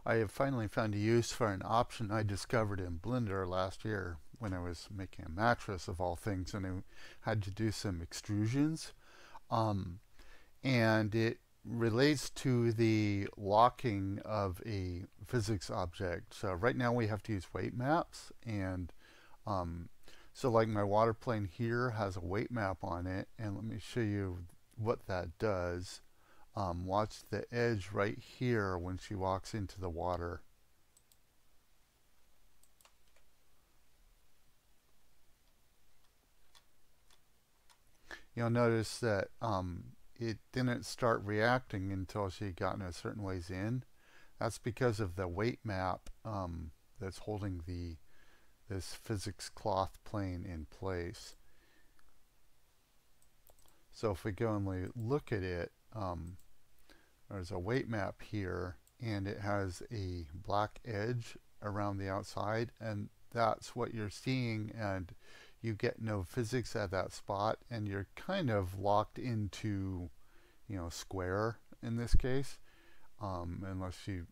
I have finally found a use for an option I discovered in Blender last year when I was making a mattress of all things, and I had to do some extrusions. Um, and it relates to the locking of a physics object. So right now we have to use weight maps, and um, so like my water plane here has a weight map on it, and let me show you what that does. Watch the edge right here when she walks into the water. You'll notice that it didn't start reacting until she got a certain ways in. That's because of the weight map that's holding this physics cloth plane in place. So if we go and we look at it, there's a weight map here, and it has a black edge around the outside, and that's what you're seeing, and you get no physics at that spot, and you're kind of locked into, square in this case, unless you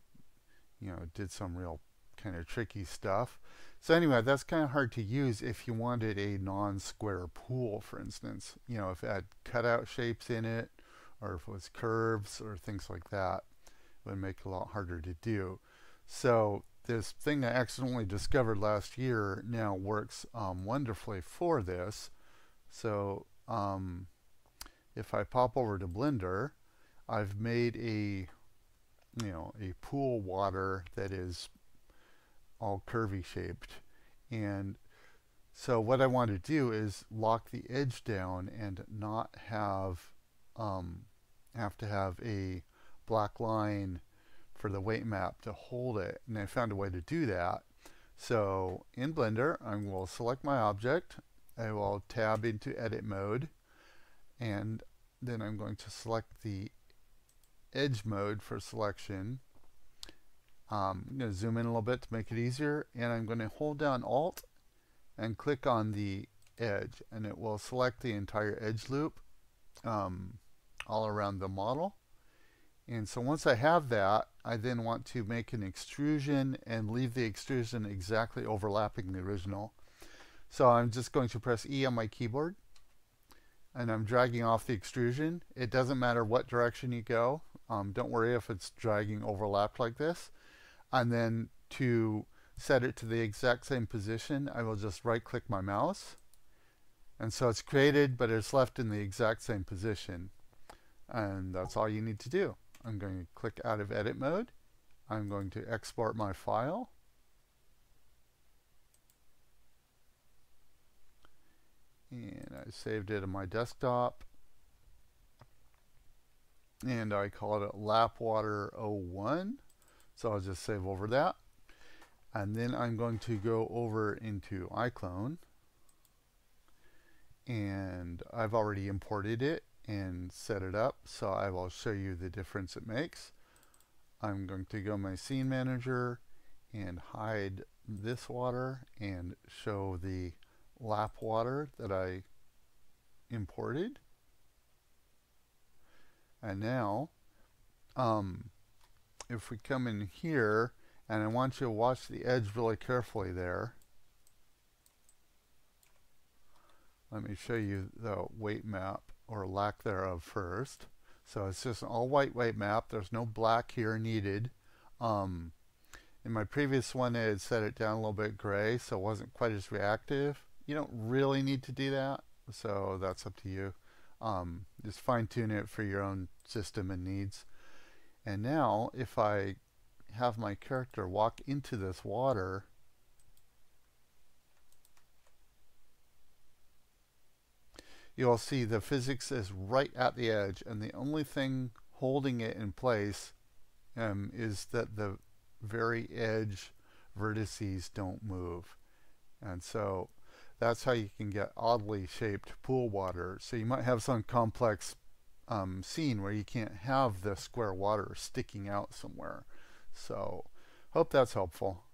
did some real kind of tricky stuff. So anyway, that's kind of hard to use if you wanted a non-square pool, for instance. If it had cutout shapes in it, or if it was curves or things like that, it would make it a lot harder to do. So this thing I accidentally discovered last year now works wonderfully for this. So if I pop over to Blender, I've made a pool water that is all curvy shaped, and so what I want to do is lock the edge down and not have to have a black line for the weight map to hold it, and I found a way to do that. So in Blender, I will select my object, I will tab into edit mode, and then I'm going to select the edge mode for selection. I'm going to zoom in a little bit to make it easier, and I'm going to hold down Alt and click on the edge, and it will select the entire edge loop all around the model. And so once I have that, I then want to make an extrusion and leave the extrusion exactly overlapping the original. So I'm just going to press E on my keyboard, and I'm dragging off the extrusion. It doesn't matter what direction you go. Don't worry if it's dragging overlapped like this. And then to set it to the exact same position, I will just right click my mouse. And so it's created, but it's left in the exact same position. And that's all you need to do. I'm going to click out of edit mode. I'm going to export my file. And I saved it on my desktop. And I called it lapwater01. So I'll just save over that. And then I'm going to go over into iClone. And I've already imported it and set it up, so I will show you the difference it makes. I'm going to go my scene manager and hide this water and show the lap water that I imported. And now if we come in here, and I want you to watch the edge really carefully there. Let me show you the weight map, or lack thereof, first. So it's just an all white weight map. There's no black here needed. In my previous one, I had set it down a little bit gray, so it wasn't quite as reactive. You don't really need to do that, so that's up to you. Just fine tune it for your own system and needs. And now if I have my character walk into this water, you'll see the physics is right at the edge, and the only thing holding it in place is that the very edge vertices don't move. And so that's how you can get oddly shaped pool water. So you might have some complex scene where you can't have the square water sticking out somewhere. So hope that's helpful.